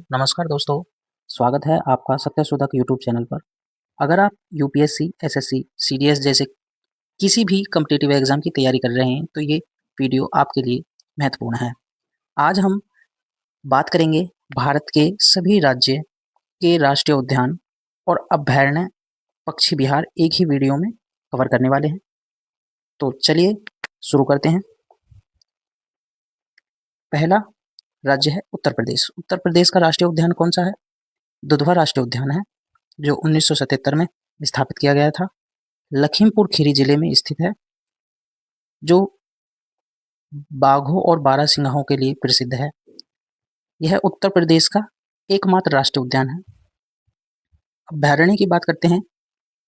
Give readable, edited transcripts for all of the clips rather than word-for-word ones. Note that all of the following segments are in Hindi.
नमस्कार दोस्तों, स्वागत है आपका सत्यशोधक यूट्यूब चैनल पर। अगर आप यूपीएससी, एसएससी, सीडीएस जैसे किसी भी कॉम्पिटिटिव एग्जाम की तैयारी कर रहे हैं तो ये वीडियो आपके लिए महत्वपूर्ण है। आज हम बात करेंगे भारत के सभी राज्य के राष्ट्रीय उद्यान और अभयारण्य पक्षी विहार एक ही वीडियो में कवर करने वाले हैं। तो चलिए शुरू करते हैं। पहला राज्य है उत्तर प्रदेश। उत्तर प्रदेश का राष्ट्रीय उद्यान कौन सा है? दुधवा राष्ट्रीय उद्यान है, जो 1977 में स्थापित किया गया था। लखीमपुर खीरी जिले में स्थित है, जो बाघों और बारहसिंघों के लिए प्रसिद्ध है। यह उत्तर प्रदेश का एकमात्र राष्ट्रीय उद्यान है। अभयारण्य की बात करते हैं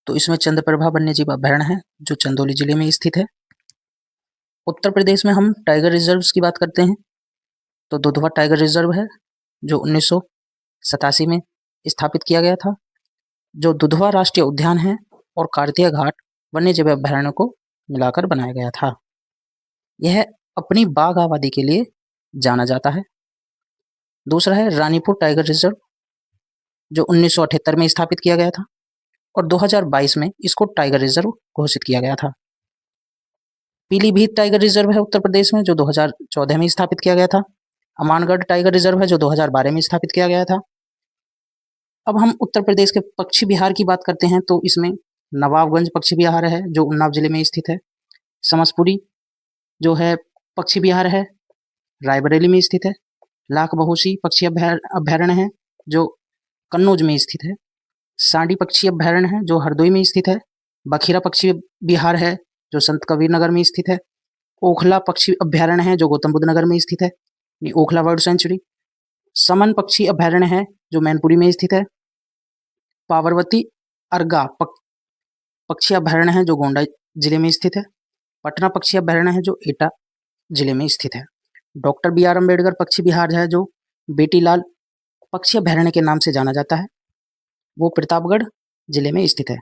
तो इसमें चंद्रप्रभा वन्यजीव अभयारण्य है, जो चंदौली जिले में स्थित है। उत्तर प्रदेश में हम टाइगर रिजर्व्स की बात करते हैं तो दुधवा टाइगर रिजर्व है, जो 1987 में स्थापित किया गया था, जो दुधवा राष्ट्रीय उद्यान है और कार्तिया घाट वन्यजीव अभयारण्य को मिलाकर बनाया गया था। यह अपनी बाघ आबादी के लिए जाना जाता है। दूसरा है रानीपुर टाइगर रिजर्व, जो 1978 में स्थापित किया गया था और 2022 में इसको टाइगर रिजर्व घोषित किया गया था। पीलीभीत टाइगर रिजर्व है उत्तर प्रदेश में, जो 2014 में स्थापित किया गया था। अमानगढ़ टाइगर रिजर्व है, जो 2012 में स्थापित किया गया था। अब हम उत्तर प्रदेश के पक्षी विहार की बात करते हैं तो इसमें नवाबगंज पक्षी विहार है, जो उन्नाव जिले में स्थित है। समसपुरी जो है पक्षी विहार है, रायबरेली में स्थित है। लाख बहोशी पक्षी अभयारण्य है, जो कन्नौज में स्थित है। सांडी पक्षी अभयारण्य है, जो हरदोई में स्थित है। बखीरा पक्षी विहार है, जो संत कबीर नगर में स्थित है। ओखला पक्षी अभयारण्य है, जो गौतम बुद्ध नगर में स्थित है, ओखला बर्ड सेंचुरी। समन पक्षी अभयारण्य है, जो मैनपुरी में स्थित है। पावर्वती अर्गा पक्षी अभयारण्य है, जो गोंडा जिले में स्थित है। पटना पक्षी अभयारण्य है, जो एटा जिले में स्थित है। डॉक्टर बी आर अम्बेडकर पक्षी विहार है, जो बेटीलाल पक्षी अभयारण्य के नाम से जाना जाता है, वो प्रतापगढ़ जिले में स्थित है।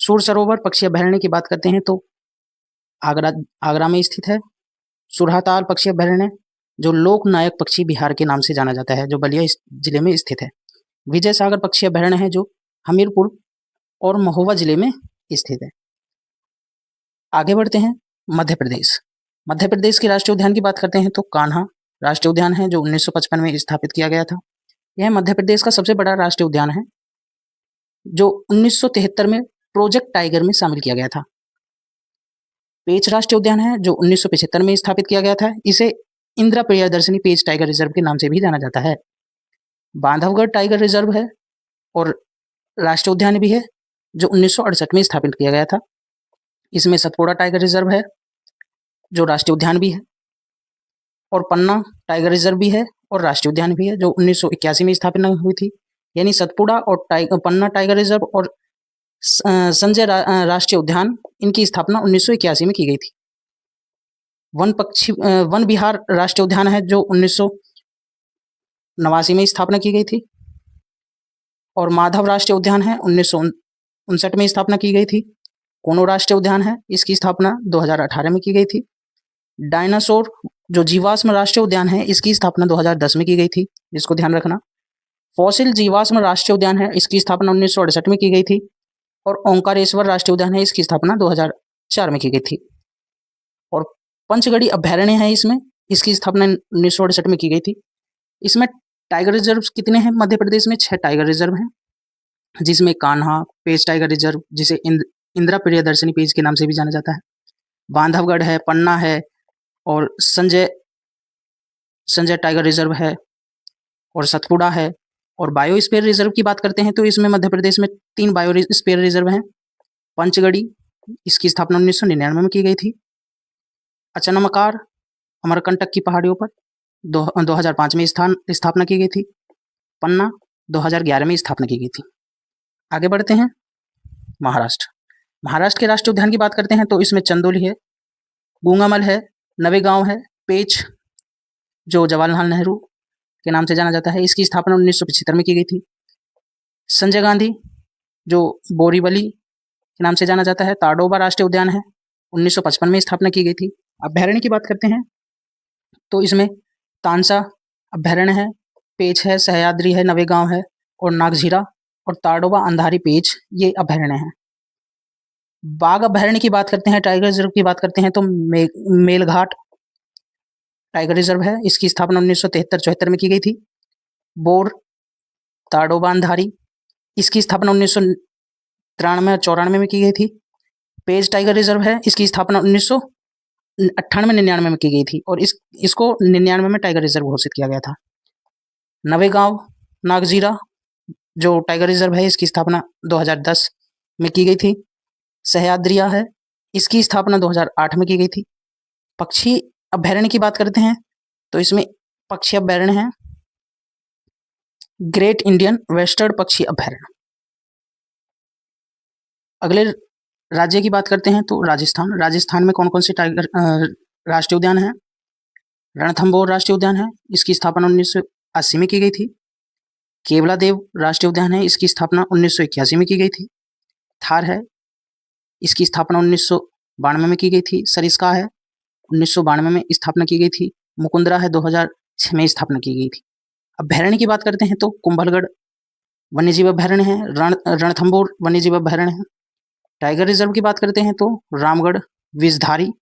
सूर सरोवर पक्षी अभयारण्य की बात करते हैं तो आगरा में स्थित है। सुरहाताल पक्षी अभयारण्य, जो लोकनायक पक्षी विहार के नाम से जाना जाता है, जो बलिया जिले में स्थित है। विजय सागर पक्षी अभयारण्य है, जो हमीरपुर और महोबा जिले में स्थित है। आगे बढ़ते हैं मध्य प्रदेश। मध्य प्रदेश के राष्ट्रीय उद्यान की बात करते हैं तो कान्हा राष्ट्रीय उद्यान है, जो 1955 में स्थापित किया गया था। यह मध्य प्रदेश का सबसे बड़ा राष्ट्रीय उद्यान है, जो 1973 में प्रोजेक्ट टाइगर में शामिल किया गया था। पेंच राष्ट्रीय उद्यान है, जो 1975 में स्थापित किया गया था। इसे इंदिरा प्रियदर्शनी पेंच टाइगर रिजर्व के नाम से भी जाना जाता है। बांधवगढ़ टाइगर रिजर्व है और राष्ट्रीय उद्यान भी है, जो 1968 में स्थापित किया गया था। इसमें सतपुड़ा टाइगर रिजर्व है, जो राष्ट्रीय उद्यान भी है, और पन्ना टाइगर रिजर्व भी है और राष्ट्रीय उद्यान भी है, जो 1981 में स्थापना हुई थी। यानी सतपुड़ा और पन्ना टाइगर रिजर्व और संजय राष्ट्रीय उद्यान, इनकी स्थापना 1981 में की गई थी। वन विहार राष्ट्रीय उद्यान है, जो 1989 में स्थापना की गई थी। और माधव राष्ट्रीय उद्यान है, 1959 में स्थापना की गई थी। कोनो राष्ट्रीय उद्यान है, इसकी स्थापना 2018 में की गई थी। डायनासोर जो जीवाश्म राष्ट्रीय उद्यान है, इसकी स्थापना 2010 में की गई थी, जिसको ध्यान रखना। फॉसिल जीवाश्म राष्ट्रीय उद्यान है, इसकी स्थापना 1968 में की गई थी। और ओंकारेश्वर राष्ट्रीय उद्यान है, इसकी स्थापना 2004 में की गई थी। और पंचगढ़ी अभयारण्य है, इसमें इसकी स्थापना 1968 में की गई थी। इसमें टाइगर रिजर्व कितने हैं? मध्य प्रदेश में 6 टाइगर रिजर्व हैं, जिसमें कान्हा पेंच टाइगर रिजर्व, जिसे इंदिरा प्रियदर्शनी पेंच के नाम से भी जाना जाता है। बांधवगढ़ है, पन्ना है और संजय टाइगर रिजर्व है और सतपुड़ा है। और बायोस्फीयर रिजर्व की बात करते हैं तो इसमें मध्य प्रदेश में 3 बायोस्फीयर रिजर्व हैं। पंचगढ़ी, इसकी स्थापना 1999 में की गई थी। अचनमकार अमरकंटक की पहाड़ियों पर 2005 में स्थापना की गई थी। पन्ना 2011 में स्थापना की गई थी। आगे बढ़ते हैं महाराष्ट्र। महाराष्ट्र के राष्ट्रीय उद्यान की बात करते हैं तो इसमें चंदोली है, गूंगामल है, नवेगांव है, पेंच जो जवाहरलाल नेहरू के नाम से जाना जाता है, इसकी स्थापना 1975 में की गई थी। संजय गांधी जो बोरीवली के नाम से जाना जाता है, ताडोबा राष्ट्रीय उद्यान है, 1955 में स्थापना की गई थी। अभयारण्य की बात करते हैं तो इसमें तानसा अभयारण्य है, पेंच है, सह्याद्री है, नवेगांव है और नागझीरा और ताडोबा, अंधारी, पेंच ये अभयारण्य हैं। बाघ अभयारण्य की बात करते हैं, टाइगर रिजर्व की बात करते हैं तो मेलघाट टाइगर रिजर्व है। इसकी स्थापना 1973-74 में की गई थी। बोर, ताडोबा, अंधारी, इसकी स्थापना 1993 और 94 में की गई थी। पेंच टाइगर रिजर्व है, इसकी स्थापना 1998-99 में की गई थी और इसको 99 में टाइगर रिजर्व घोषित किया गया था। नवेगांव, नागजीरा जो टाइगर रिजर्व है, इसकी स्थापना 2010 में की गई थी। सह्याद्रिया है, इसकी स्थापना 2008 में की गई थी। पक्षी अभयारण्य की बात करते हैं तो इसमें पक्षी अभयारण्य है ग्रेट इंडियन वेस्टर्न पक्षी अभयारण्य। अगले राज्य की बात करते हैं तो राजस्थान। राजस्थान में कौन कौन से टाइगर राष्ट्रीय उद्यान हैं? रणथंभौर राष्ट्रीय उद्यान है, इसकी स्थापना 1980 में की गई थी। केवलादेव राष्ट्रीय उद्यान है, इसकी स्थापना 1981 में की गई थी। थार है, इसकी स्थापना 1992 में की गई थी। सरिस्का है, 1992 में स्थापना की गई थी। मुकुंदरा है, 2006 में स्थापना की गई थी। अभयारण्य की बात करते हैं तो कुंभलगढ़ वन्यजीव अभयारण्य है, रणथंभौर वन्यजीव अभयारण्य है। टाइगर रिजर्व की बात करते हैं तो रामगढ़ विषधारी,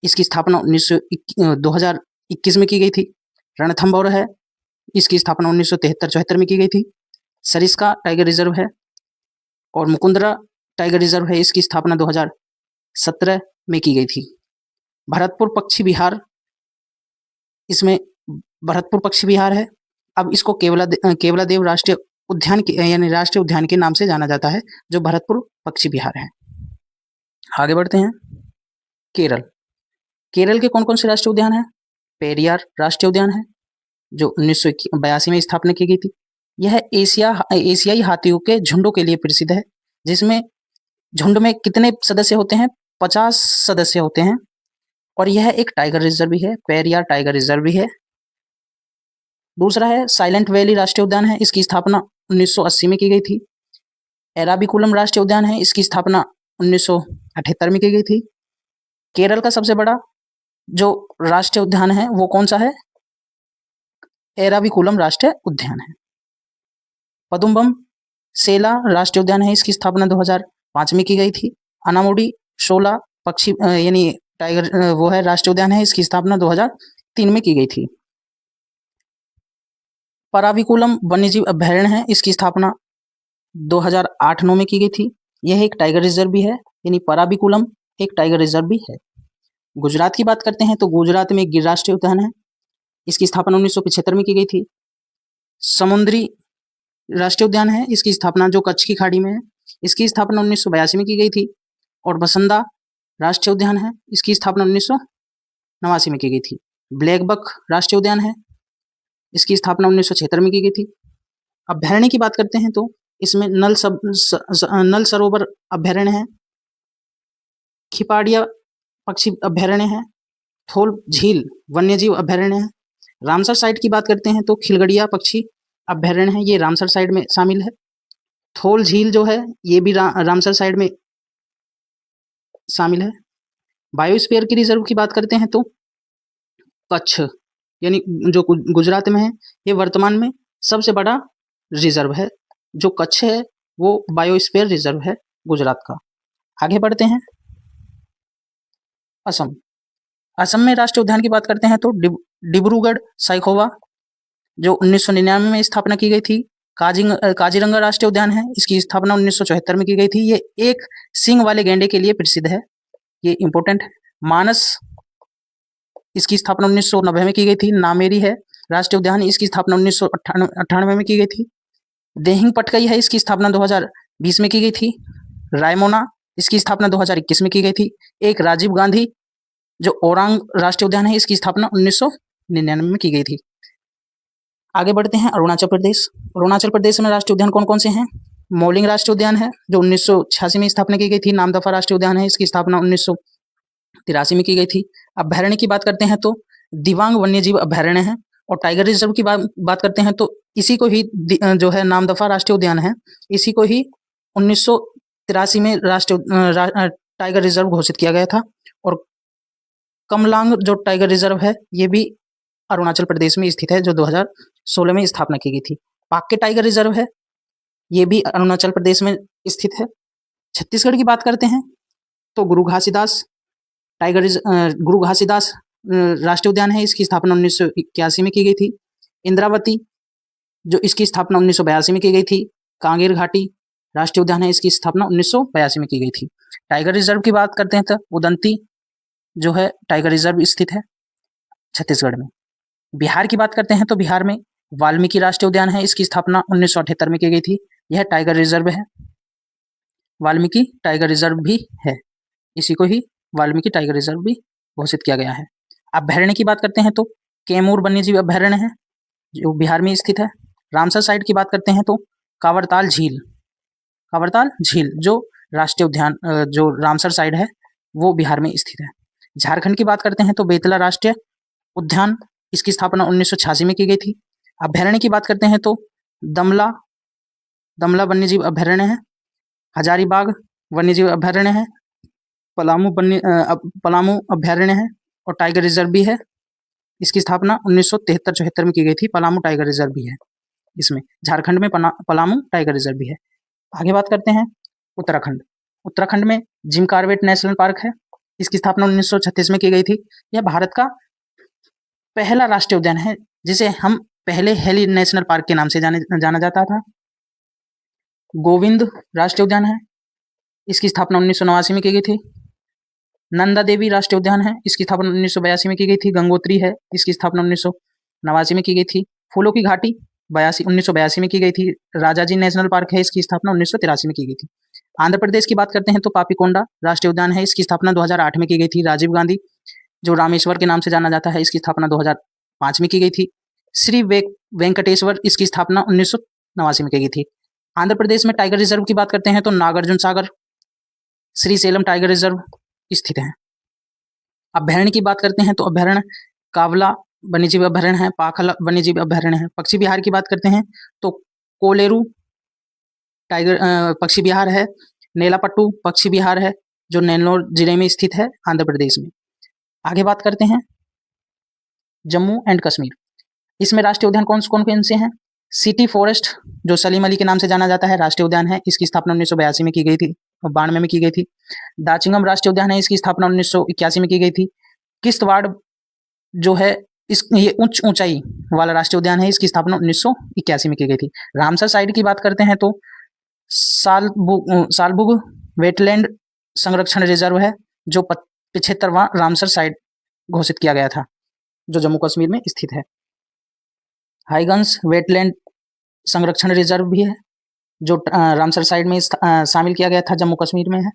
इसकी स्थापना 2021 में की गई थी। रणथंभौर है, इसकी स्थापना 1973-74 में की गई थी। सरिस्का टाइगर रिजर्व है और मुकुंदरा टाइगर रिजर्व है, इसकी स्थापना 2017 में की गई थी। भरतपुर पक्षी विहार, इसमें भरतपुर पक्षी विहार है। अब इसको केवलादेव राष्ट्रीय उद्यान यानी राष्ट्रीय उद्यान के नाम से जाना जाता है, जो भरतपुर पक्षी विहार है। आगे बढ़ते हैं। केरल। केरल के कौन कौन से राष्ट्रीय उद्यान हैं? पेरियार राष्ट्रीय उद्यान है, जो 1982 में स्थापना की गई थी। यह एशियाई हाथियों के झुंडों के लिए प्रसिद्ध है, जिसमें झुंड में कितने सदस्य होते हैं? 50 सदस्य होते हैं और यह एक टाइगर रिजर्व भी है, पेरियार टाइगर रिजर्व भी है। दूसरा है साइलेंट वैली राष्ट्रीय उद्यान है, इसकी स्थापना 1980 में की गई थी। एराविकुलम राष्ट्रीय उद्यान है, इसकी स्थापना 1978 में की गई थी। केरल का सबसे बड़ा जो राष्ट्रीय उद्यान है वो कौन सा है? एराविकुलम राष्ट्रीय उद्यान है। पदुम्बम सेला राष्ट्रीय उद्यान है, इसकी स्थापना 2005 में की गई थी। अनामुडी शोला पक्षी यानी टाइगर वो है राष्ट्रीय उद्यान है, इसकी स्थापना 2003 में की गई थी। पराविकुलम वन्यजीव अभयारण्य है, इसकी स्थापना 2008-9 में की गई थी। यह एक टाइगर रिजर्व भी है, यानी पराविकुलम एक टाइगर रिजर्व भी है। गुजरात की बात करते हैं तो गुजरात में गिर राष्ट्रीय उद्यान है, इसकी स्थापना 1975 में की गई थी। समुद्री राष्ट्रीय उद्यान है, इसकी स्थापना जो कच्छ की खाड़ी में है, इसकी स्थापना 1982 में की गई थी। और बसंदा राष्ट्रीय उद्यान है, इसकी स्थापना 1989 में की गई थी। ब्लैकबक राष्ट्रीय उद्यान है, इसकी स्थापना 1976 में की गई थी। अभयारण्य की बात करते हैं तो इसमें नल सरोवर अभयारण्य है, खिपाड़िया पक्षी अभयारण्य है, थोल झील वन्यजीव अभयारण्य है। रामसर साइट की बात करते हैं तो खिलगड़िया पक्षी अभयारण्य है, ये रामसर साइट में शामिल है। थोल झील जो है ये भी रामसर साइट में शामिल है। बायोस्फीयर की रिजर्व की बात करते हैं तो कच्छ यानी जो गुजरात में है, ये वर्तमान में सबसे बड़ा रिजर्व है। जो कच्छ है वो बायोस्फीयर रिजर्व है गुजरात का। आगे बढ़ते हैं। असम। असम में राष्ट्रीय उद्यान की बात करते हैं तो डिब्रूगढ़ साइखोवा जो 1999 में स्थापना की गई थी। काजीरंगा राष्ट्रीय उद्यान है, इसकी स्थापना 1974 में की गई थी। ये एक सींग वाले गैंडे के लिए प्रसिद्ध है, ये इंपॉर्टेंट है। मानस, इसकी स्थापना 1990 में की गई थी। नामेरी है राष्ट्रीय उद्यान, इसकी स्थापना 1998 में की गई थी। देहिंग पटकई है, इसकी स्थापना 2020 में की गई थी। रायमोना, इसकी स्थापना 2021 में की गई थी। एक राजीव गांधी जो ओरांग राष्ट्रीय उद्यान है, इसकी स्थापना 1999 में की गई थी। आगे बढ़ते हैं। अरुणाचल प्रदेश। अरुणाचल प्रदेश में राष्ट्रीय उद्यान कौन कौन से हैं? मोलिंग राष्ट्रीय उद्यान है जो 1986 में स्थापना की गई थी। नामदफा राष्ट्रीय उद्यान है, इसकी स्थापना 1983 में की गई थी। अभयारण्य की बात करते हैं तो दिबांग वन्यजीव अभयारण्य है। और टाइगर रिजर्व की बात करते हैं तो इसी को ही जो है नामदफा राष्ट्रीय उद्यान है, इसी को ही 1983 में राष्ट्रीय टाइगर रिजर्व घोषित किया गया था। और कमलांग जो टाइगर रिजर्व है ये भी अरुणाचल प्रदेश में स्थित है, जो 2016 में स्थापना की गई थी। पाक्के टाइगर रिजर्व है, ये भी अरुणाचल प्रदेश में स्थित है। छत्तीसगढ़ की बात करते हैं तो गुरु घासीदास राष्ट्रीय उद्यान है, इसकी स्थापना 1981 में की गई थी। इंद्रावती, जो इसकी स्थापना 1982 में की गई थी। कांगेर घाटी राष्ट्रीय उद्यान है, इसकी स्थापना 1982 में की गई थी। टाइगर रिजर्व की बात करते हैं तो उदंती जो है टाइगर रिजर्व स्थित है छत्तीसगढ़ में। बिहार की बात करते हैं तो बिहार में वाल्मीकि राष्ट्रीय उद्यान है, इसकी स्थापना 1978 में की गई थी। यह टाइगर रिजर्व है, वाल्मीकि टाइगर रिजर्व भी है, इसी को ही वाल्मीकि टाइगर रिजर्व भी घोषित किया गया है। अभ्यारण्य की बात करते हैं तो कैमूर वन्यजीव अभ्यारण्य है, जो बिहार में स्थित है। रामसर साइट की बात करते हैं तो कांवरताल झील जो राष्ट्रीय उद्यान जो रामसर साइट है वो बिहार में स्थित है। झारखंड की बात करते हैं तो बेतला राष्ट्रीय उद्यान, इसकी स्थापना 1986 में की गई थी। अभ्यारण्य की बात करते हैं तो दमला वन्यजीव अभ्यारण्य है, हजारीबाग वन्यजीव अभ्यारण्य है, पलामू अभ्यारण्य है और टाइगर रिजर्व भी है। इसकी स्थापना 1973-74 में की गई थी। पलामू टाइगर रिजर्व भी है इसमें, झारखंड में पलामू टाइगर रिजर्व भी है। आगे बात करते हैं उत्तराखंड में जिम कॉर्बेट नेशनल पार्क है, इसकी स्थापना 1936 में की गई थी। यह भारत का पहला राष्ट्रीय उद्यान है जिसे हम पहले हेली नेशनल पार्क के नाम से जाना जाता था। गोविंद राष्ट्रीय उद्यान है, इसकी स्थापना 1989 में की गई थी। नंदा देवी राष्ट्रीय उद्यान है, इसकी स्थापना 1982 में की गई थी। गंगोत्री है, इसकी स्थापना 1989 में की गई थी। फूलों की घाटी 1982 में की गई थी। राजाजी नेशनल पार्क है, इसकी स्थापना 1983 में की गई थी। आंध्र प्रदेश की बात करते हैं तो पापीकोंडा राष्ट्रीय उद्यान है, इसकी स्थापना 2008 में की गई थी। राजीव गांधी जो रामेश्वर के नाम से जाना जाता है, इसकी स्थापना 2005 में की गई थी। श्री वेंकटेश्वर, इसकी स्थापना 1989 में की गई थी। आंध्र प्रदेश में टाइगर रिजर्व की बात करते हैं तो नागार्जुन सागर श्रीशैलम टाइगर रिजर्व स्थित है। अभ्यारण्य की बात करते हैं तो अभ्यारण्य कावला वन्यजीव अभ्यारण्य है, पाखल वन्यजीव अभ्यारण्य है। पक्षी विहार की बात करते हैं तो कोलेरू टाइगर पक्षी विहार है, नेलापट्टू पक्षी विहार है जो नेल्लोर जिले में स्थित है आंध्र प्रदेश में। आगे बात करते हैं जम्मू एंड कश्मीर, इसमें राष्ट्रीय उद्यान कौन से हैं? सिटी फॉरेस्ट जो सलीम अली के नाम से जाना जाता है राष्ट्रीय उद्यान है, इसकी स्थापना 1982 में की गई थी और 92 में की गई थी। दाचिंगम राष्ट्रीय उद्यान है, इसकी स्थापना 1981 में की गई थी। किश्तवाड़ जो है ये उच्च ऊंचाई वाला राष्ट्रीय उद्यान है, इसकी स्थापना 1981 में की गई थी। रामसर साइट की बात करते हैं तो सालबुग वेटलैंड संरक्षण रिजर्व है जो 75वां रामसर साइट घोषित किया गया था, जो जम्मू कश्मीर में स्थित है। हाईगंज वेटलैंड संरक्षण रिजर्व भी है जो रामसर साइट में शामिल किया गया था, जम्मू कश्मीर में है।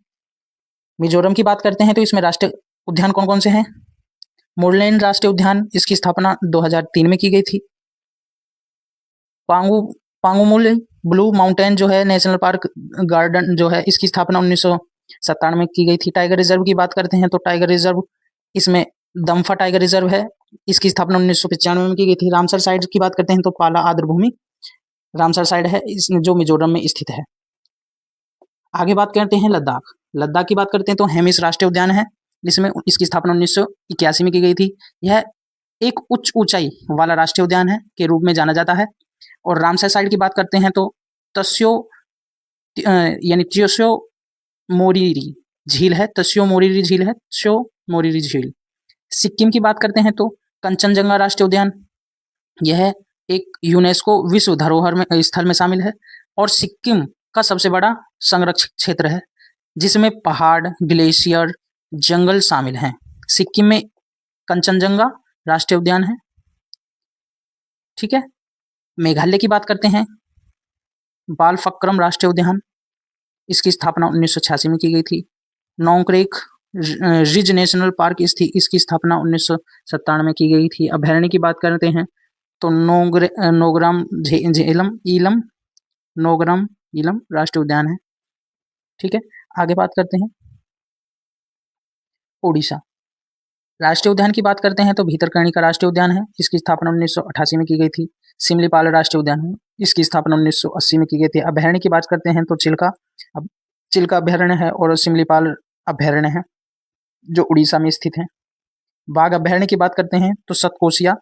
मिजोरम की बात करते हैं तो इसमें राष्ट्रीय उद्यान कौन से हैं? मोरलैंड राष्ट्रीय उद्यान, इसकी स्थापना 2003 में की गई थी। पांगुमुल ब्लू माउंटेन जो है नेशनल पार्क गार्डन जो है, इसकी स्थापना 1997 में की गई थी। टाइगर रिजर्व की बात करते हैं तो टाइगर रिजर्व इसमें दम्फा टाइगर रिजर्व है, इसकी स्थापना 1995 में की गई थी। रामसर साइट की बात करते हैं तो पाला आर्द्र भूमि रामसर साइट है, इसमें जो मिजोरम में स्थित है। आगे बात करते हैं लद्दाख की बात करते हैं तो हेमिस राष्ट्रीय उद्यान है, जिसमें इसकी स्थापना 1981 में की गई थी। यह एक उच्च ऊंचाई वाला राष्ट्रीय उद्यान है के रूप में जाना जाता है। और रामसर साइट की बात करते हैं तो त्स्यो मोरिरी झील है, त्स्यो मोरिरी झील। सिक्किम की बात करते हैं तो कंचनजंगा राष्ट्रीय उद्यान, यह एक यूनेस्को विश्व धरोहर में स्थल में शामिल है और सिक्किम का सबसे बड़ा संरक्षित क्षेत्र है, जिसमें पहाड़, ग्लेशियर, जंगल शामिल हैं। सिक्किम में कंचनजंगा राष्ट्रीय उद्यान है, ठीक है। मेघालय की बात करते हैं, बालफक्रम राष्ट्रीय उद्यान, इसकी स्थापना 1986 में की गई थी। नोंगक्रेक रिज नेशनल पार्क इसकी स्थापना 1997 में की गई थी। अभ्यारण्य की बात करते हैं तो नोग्राम ईलम राष्ट्रीय उद्यान है, ठीक है। आगे बात करते हैं ओडिशा राष्ट्रीय उद्यान की बात करते हैं तो भीतरकनिका राष्ट्रीय उद्यान है, इसकी स्थापना 1988 में की गई थी। सिमलीपाल राष्ट्रीय उद्यान है, इसकी स्थापना 1980 में की गई थी। अभ्यारण्य की बात करते हैं तो चिल्का अभ्यारण्य है और सिमलीपाल अभ्यारण्य है जो उड़ीसा में स्थित है। बाघ अभ्यारण्य की बात करते हैं तो सतकोशिया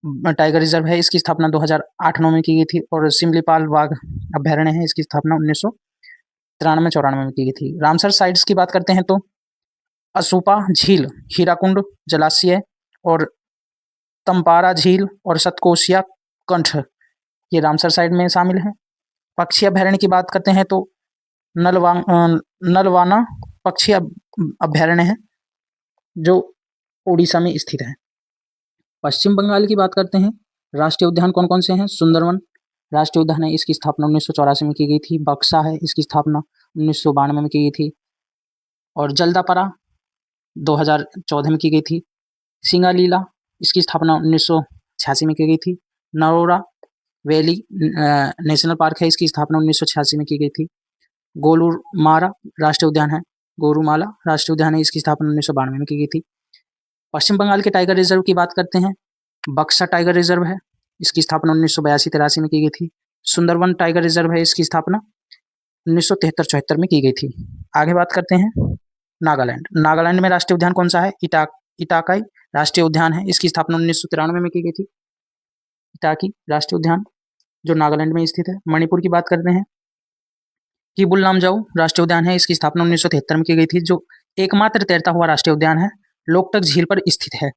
टाइगर रिजर्व है, इसकी स्थापना 2008-9 में की गई थी। और सिमलीपाल बाघ अभ्यारण्य है, इसकी स्थापना 1993-94 में की गई थी। रामसर साइट्स की बात करते हैं तो असूपा झील, हीराकुंड जलाशय और तंपारा झील और सतकोशिया कंठ ये रामसर साइट में शामिल है। पक्षी अभ्यारण्य की बात करते हैं तो नलवाना पक्षी अभ्यारण्य है जो उड़ीसा में स्थित है। पश्चिम बंगाल की बात करते हैं, राष्ट्रीय उद्यान कौन कौन से हैं? सुंदरवन राष्ट्रीय उद्यान है, इसकी स्थापना 1984 में की गई थी। बक्सा है, इसकी स्थापना 1992 में की गई थी। और जल्दापरा 2014 में की गई थी। सिंगालीला इसकी स्थापना 1986 में की गई थी। नरोरा वैली नेशनल पार्क है, इसकी स्थापना 1986 में की गई थी। गोरुमारा राष्ट्रीय उद्यान है, गोरुमाला राष्ट्रीय उद्यान है, इसकी स्थापना 1992 में की गई थी। पश्चिम बंगाल के टाइगर रिजर्व की बात करते हैं, बक्सा टाइगर रिजर्व है, इसकी स्थापना 1982-83 में की गई थी। सुंदरवन टाइगर रिजर्व है, इसकी स्थापना 1973-74 में की गई थी। आगे बात करते हैं नागालैंड। नागालैंड में राष्ट्रीय उद्यान कौन सा है? इटाकाई राष्ट्रीय उद्यान है, इसकी स्थापना 1993 में की गई थी। इटाकी राष्ट्रीय उद्यान जो नागालैंड में स्थित है। मणिपुर की बात करते हैं, किबुल लामजाऊ राष्ट्रीय उद्यान है, इसकी स्थापना 1973 में की गई थी, जो एकमात्र तैरता हुआ राष्ट्रीय उद्यान है, लोकटक झील पर स्थित है।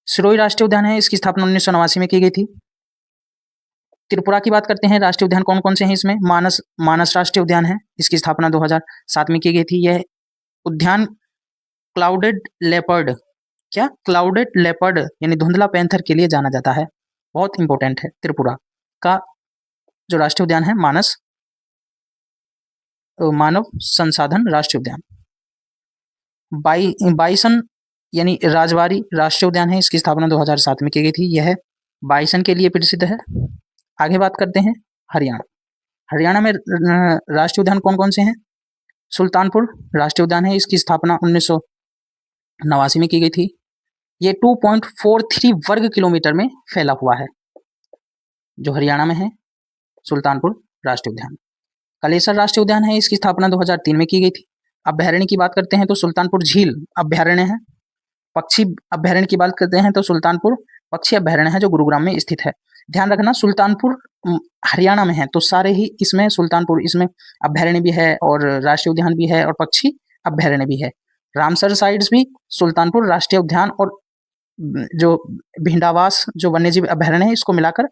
सिरोही राष्ट्रीय उद्यान है, इसकी स्थापना 1989 में की गई थी। त्रिपुरा की बात करते हैं, राष्ट्रीय उद्यान कौन कौन से हैं इसमें? मानस राष्ट्रीय उद्यान है, इसकी स्थापना 2007 में की गई थी। यह उद्यान क्लाउडेड लेपर्ड यानी धुंधला पैंथर के लिए जाना जाता है। बहुत इंपॉर्टेंट है त्रिपुरा का जो राष्ट्रीय उद्यान है, मानव संसाधन राष्ट्रीय उद्यान। बाइसन यानी राजवारी राष्ट्रीय उद्यान है, इसकी स्थापना 2007 में की गई थी। यह बाइसन के लिए प्रसिद्ध है। आगे बात करते हैं हरियाणा। हरियाणा में राष्ट्रीय उद्यान कौन कौन से हैं? सुल्तानपुर राष्ट्रीय उद्यान है, इसकी स्थापना 1989 में की गई थी। ये 2.43 वर्ग किलोमीटर में फैला हुआ है, जो हरियाणा में है सुल्तानपुर राष्ट्रीय उद्यान। कलेसर राष्ट्रीय उद्यान है, इसकी स्थापना 2003 में की गई थी। अभ्यारण्य की बात करते हैं तो सुल्तानपुर झील अभ्यारण्य है। पक्षी अभ्यारण्य की बात करते हैं तो सुल्तानपुर पक्षी अभ्यारण्य है, जो गुरुग्राम में स्थित है। ध्यान रखना, सुल्तानपुर हरियाणा में है, तो सारे ही इसमें सुल्तानपुर इसमें अभ्यारण्य भी है और राष्ट्रीय उद्यान भी है और पक्षी अभ्यारण्य भी है। रामसर साइट्स भी सुल्तानपुर राष्ट्रीय उद्यान और जो भिंडावास जो वन्यजीव अभ्यारण्य है, इसको मिलाकर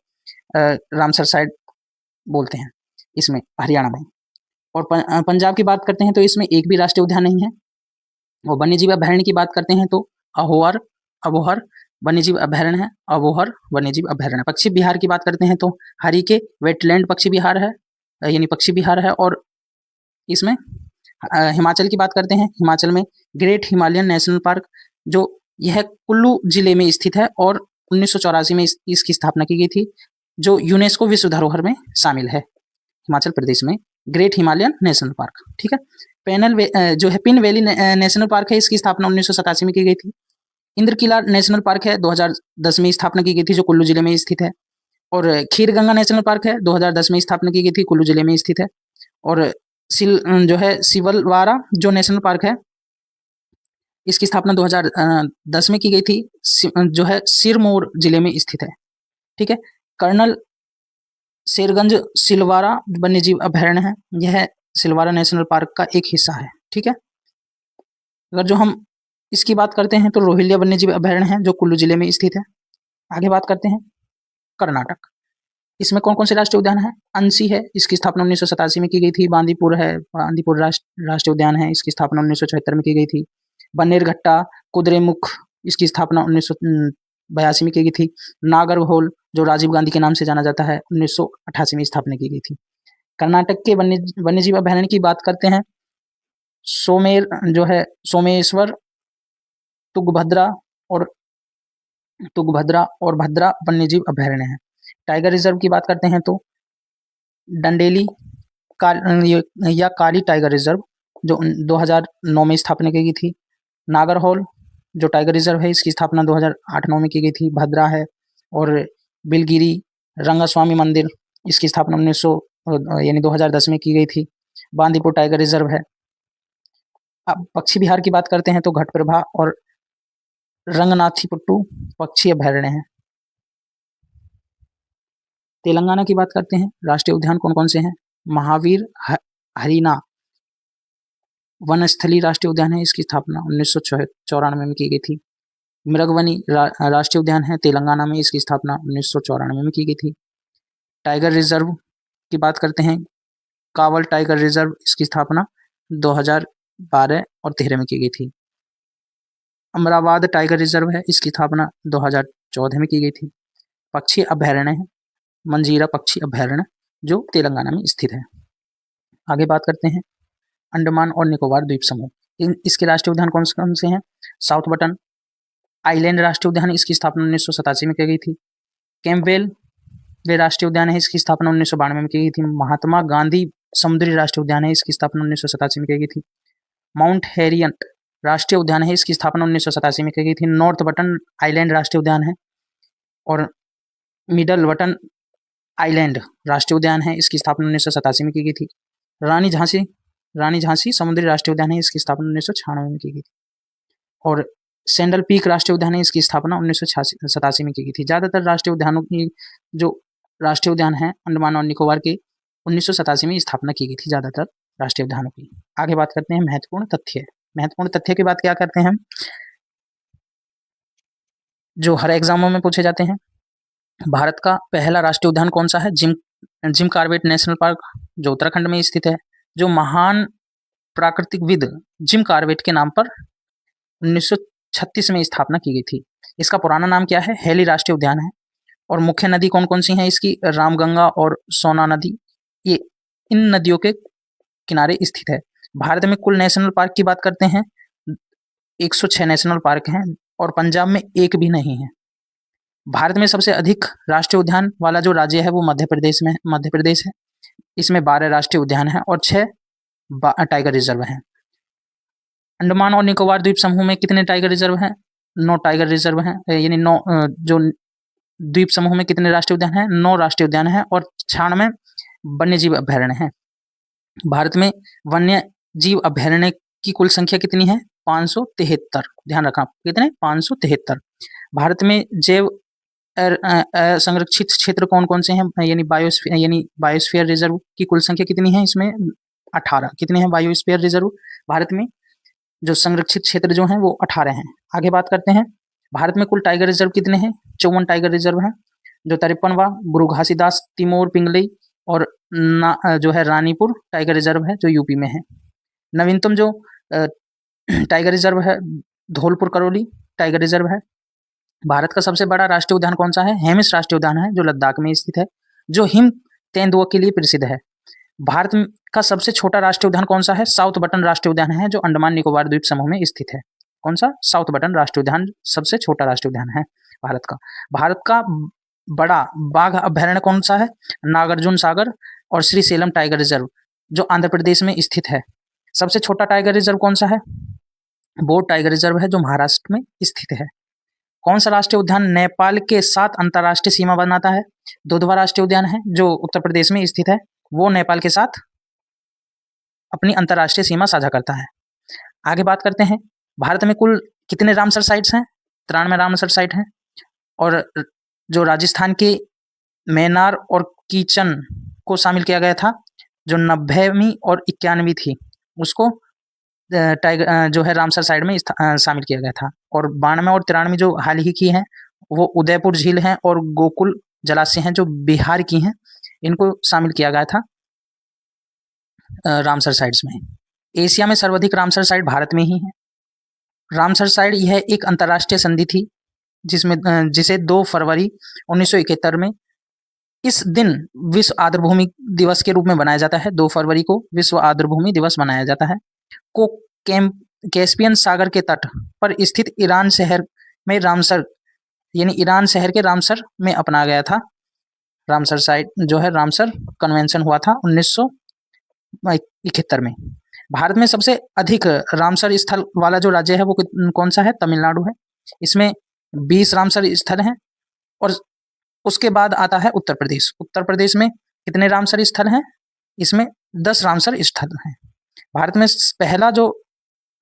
रामसर साइट बोलते हैं इसमें हरियाणा में। और पंजाब की बात करते हैं तो इसमें एक भी राष्ट्रीय उद्यान नहीं है। और वन्यजीव अभ्यारण्य की बात करते हैं तो अबोहर वन्यजीव अभ्यारण्य है, अबोहर वन्यजीव अभ्यारण्य। पक्षी विहार की बात करते हैं तो हरिके वेटलैंड पक्षी विहार है, यानी पक्षी विहार है। और इसमें हिमाचल की बात करते हैं, हिमाचल में ग्रेट हिमालयन नेशनल पार्क जो यह कुल्लू जिले में स्थित है और 1984 में इसकी स्थापना की गई थी, जो यूनेस्को विश्व धरोहर में शामिल है। हिमाचल प्रदेश में ग्रेट हिमालयन नेशनल पार्क, ठीक है। जो है पिन वैली नेशनल पार्क है, इसकी स्थापना 1987 में की गई थी। इंद्रकिला नेशनल पार्क है, 2010 में स्थापना की गई थी, जो कुल्लू जिले में स्थित है। और खीर गंगा नेशनल पार्क है, 2010 में स्थापना की गई थी, कुल्लू जिले में स्थित है। और जो है सिवलवारा जो नेशनल पार्क है, इसकी स्थापना 2010 में की गई थी, जो है सिरमौर जिले में स्थित है, ठीक है। कर्नल शेरगंज सिलवारा वन्यजीव अभ्यारण्य है, यह सिलवारा नेशनल पार्क का एक हिस्सा है, ठीक है। अगर जो हम इसकी बात करते हैं तो रोहिल्ला वन्यजीव अभ्यारण्य है, जो कुल्लू जिले में स्थित है। आगे बात करते हैं कर्नाटक। इसमें कौन कौन से राष्ट्रीय उद्यान है? अंसी है, इसकी स्थापना 1987 में की गई थी। बांदीपुर है, बांदीपुर राष्ट्रीय उद्यान है, इसकी स्थापना 1976 में की गई थी। बन्नेरघट्टा कुद्रेमुख, इसकी स्थापना 1982 में की गई थी। नागरहोल जो राजीव गांधी के नाम से जाना जाता है, 1988 में स्थापना की गई थी। कर्नाटक के वन्यजीव अभ्यारण्य की बात करते हैं, सोमेश्वर, तुंगभद्रा और भद्रा वन्यजीव अभ्यारण्य है। टाइगर रिजर्व की बात करते हैं तो डंडेली या काली टाइगर रिजर्व जो 2009 में स्थापना की गई थी। नागरहोल जो टाइगर रिजर्व है, इसकी स्थापना 2008-9 में की गई थी, भद्रा है। और बिलगिरी रंगस्वामी मंदिर, इसकी स्थापना 2010 में की गई थी। बांदीपुर टाइगर रिजर्व है। अब पक्षी विहार की बात करते हैं तो घटप्रभा और रंगनाथीपुट्टू पक्षी अभ्यारण्य है। तेलंगाना की बात करते हैं, राष्ट्रीय उद्यान कौन कौन से हैं? महावीर हरीना वनस्थली राष्ट्रीय उद्यान है, इसकी स्थापना 1994 में की गई थी। मृगवनी राष्ट्रीय उद्यान है तेलंगाना में, इसकी स्थापना 1994 में की गई थी। टाइगर रिजर्व की बात करते हैं, कावल टाइगर रिजर्व, इसकी स्थापना 2012 और 13 में की गई थी। अमराबाद टाइगर रिजर्व है, इसकी स्थापना 2014 में की गई थी। पक्षी अभयारण्य है मंजीरा पक्षी अभयारण्य, जो तेलंगाना में स्थित है। आगे बात करते हैं अंडमान और निकोबार द्वीप समूह, इसके राष्ट्रीय उद्यान कौन कौन से हैं? साउथ बटन आइलैंड राष्ट्रीय उद्यान, इसकी स्थापना 1987 में की गई थी। कैंपबेल वे राष्ट्रीय उद्यान है, इसकी स्थापना 1992 में की गई थी। महात्मा गांधी समुद्री राष्ट्रीय उद्यान है, इसकी स्थापना 1987 में की गई थी। माउंट हैरियट राष्ट्रीय उद्यान है, इसकी स्थापना 1987 में की गई थी। नॉर्थ बटन आइलैंड राष्ट्रीय उद्यान है और मिडल बटन आइलैंड राष्ट्रीय उद्यान है, इसकी स्थापना 1987 में की गई थी। रानी झांसी समुद्री राष्ट्रीय उद्यान है, इसकी स्थापना 1996 में की गई थी। और सैंडल पीक राष्ट्रीय उद्यान है, इसकी स्थापना 1987 में की गई थी। ज़्यादातर राष्ट्रीय उद्यानों की जो राष्ट्रीय उद्यान है अंडमान और निकोबार के 1987 में स्थापना की गई थी ज़्यादातर राष्ट्रीय उद्यानों की। आगे बात करते हैं महत्वपूर्ण तथ्य। महत्वपूर्ण तथ्य की बात क्या करते हैं हम, जो हर एग्जामों में पूछे जाते हैं। भारत का पहला राष्ट्रीय उद्यान कौन सा है? जिम कॉर्बेट नेशनल पार्क, जो उत्तराखंड में स्थित है, जो महान प्राकृतिकविद जिम कॉर्बेट के नाम पर 1936 में स्थापना की गई थी। इसका पुराना नाम क्या है? हेली राष्ट्रीय उद्यान है। और मुख्य नदी कौन कौन सी हैं इसकी? रामगंगा और सोना नदी, ये इन नदियों के किनारे स्थित है। भारत में कुल नेशनल पार्क की बात करते हैं, 106 नेशनल पार्क हैं और पंजाब में एक भी नहीं है। भारत में सबसे अधिक राष्ट्रीय उद्यान वाला जो राज्य है वो मध्य प्रदेश है। इसमें 12 राष्ट्रीय उद्यान हैं और 6 टाइगर रिजर्व हैं। अंडमान और निकोबार द्वीप समूह में कितने टाइगर रिजर्व हैं? 9 टाइगर रिजर्व हैं, यानी 9 जो द्वीप समूह में कितने राष्ट्रीय उद्यान हैं? 9 राष्ट्रीय उद्यान हैं और 96 वन्यजीव अभयारण्य हैं। भारत में वन्य जीव अभयारण्य की कुल संख्या कितनी है? 573। ध्यान रखना, कितने? 573। भारत में जैव संरक्षित क्षेत्र कौन कौन से हैं? यानी बायोस्फीयर रिजर्व की कुल संख्या कितनी है? इसमें 18। कितने हैं बायोस्फीयर रिजर्व भारत में? जो संरक्षित क्षेत्र जो हैं वो 18 हैं। आगे बात करते हैं भारत में कुल टाइगर रिजर्व कितने हैं? 54 टाइगर रिजर्व हैं, जो 53वां गुरु घासीदास तिमोर पिंगलई और जो है रानीपुर टाइगर रिजर्व है, जो यूपी में है। नवीनतम जो टाइगर रिजर्व है धौलपुर करौली टाइगर रिजर्व है। भारत का सबसे बड़ा राष्ट्रीय उद्यान कौन सा है? हेमिस राष्ट्रीय उद्यान है, जो लद्दाख में स्थित है, जो हिम तेंदुआ के लिए प्रसिद्ध है। भारत का सबसे छोटा राष्ट्रीय उद्यान कौन सा है? साउथ बटन राष्ट्रीय उद्यान है, जो अंडमान निकोबार द्वीप समूह में स्थित है। कौन सा? साउथ बटन राष्ट्रीय उद्यान सबसे छोटा राष्ट्रीय उद्यान है भारत का। भारत का बड़ा बाघ अभयारण्य कौन सा है? नागार्जुन सागर और श्री सेलम टाइगर रिजर्व, जो आंध्र प्रदेश में स्थित है। सबसे छोटा टाइगर रिजर्व कौन सा है? बोर टाइगर रिजर्व है, जो महाराष्ट्र में स्थित है। कौन सा राष्ट्रीय उद्यान नेपाल के साथ अंतर्राष्ट्रीय सीमा बनाता है? दुधवा राष्ट्रीय उद्यान है, जो उत्तर प्रदेश में स्थित है, वो नेपाल के साथ अपनी अंतर्राष्ट्रीय सीमा साझा करता है। आगे बात करते हैं भारत में कुल कितने रामसर साइट्स हैं? 93 रामसर साइट हैं। और जो राजस्थान के मैनार और कीचन को शामिल किया गया था, जो 90वीं और 91वीं थी, उसको टाइगर जो है रामसर साइड में शामिल किया गया था। और 92 और 93 जो हाल ही की हैं वो उदयपुर झील हैं और गोकुल जलाशय हैं, जो बिहार की हैं, इनको शामिल किया गया था रामसर साइट्स में। एशिया में सर्वाधिक रामसर साइट भारत में ही है। रामसर साइट यह एक अंतर्राष्ट्रीय संधि थी जिसे 2 फरवरी 1971 में इस दिन विश्व आर्द्रभूमि दिवस के रूप में मनाया जाता है। 2 फरवरी को विश्व आर्द्रभूमि दिवस मनाया जाता है। को कैस्पियन सागर के तट पर स्थित ईरान शहर में रामसर, यानी ईरान शहर के रामसर में अपनाया गया था। रामसर साइट जो है रामसर कन्वेंशन हुआ था 1971 में। भारत में सबसे अधिक रामसर स्थल वाला जो राज्य है वो कौन सा है? तमिलनाडु है। इसमें 20 रामसर स्थल हैं। और उसके बाद आता है उत्तर प्रदेश। उत्तर प्रदेश में कितने रामसर स्थल हैं? इसमें 10 रामसर स्थल हैं। भारत में पहला जो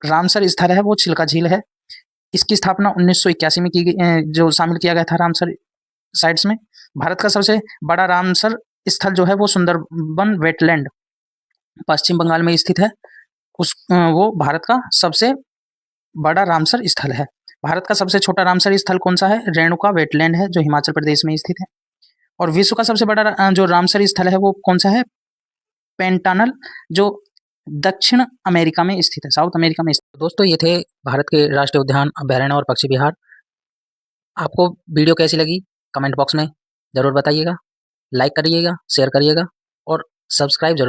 रामसर स्थल है वो चिल्का झील है। इसकी स्थापना 1981 में की गई, जो शामिल किया गया था रामसर साइड्स में। भारत का सबसे बड़ा रामसर स्थल जो है वो सुंदरबन वेटलैंड पश्चिम बंगाल में स्थित है। वो भारत का सबसे बड़ा रामसर स्थल है। भारत का सबसे छोटा रामसर स्थल कौन सा है? रेणुका वेटलैंड है, जो हिमाचल प्रदेश में स्थित है। और विश्व का सबसे बड़ा जो रामसर स्थल है वो कौन सा है? पेंटानल, जो दक्षिण अमेरिका में स्थित है, साउथ अमेरिका में स्थित है। दोस्तों, ये थे भारत के राष्ट्रीय उद्यान, अभयारण्य और पक्षी विहार। आपको वीडियो कैसी लगी कमेंट बॉक्स में ज़रूर बताइएगा, लाइक करिएगा, शेयर करिएगा और सब्सक्राइब जरूर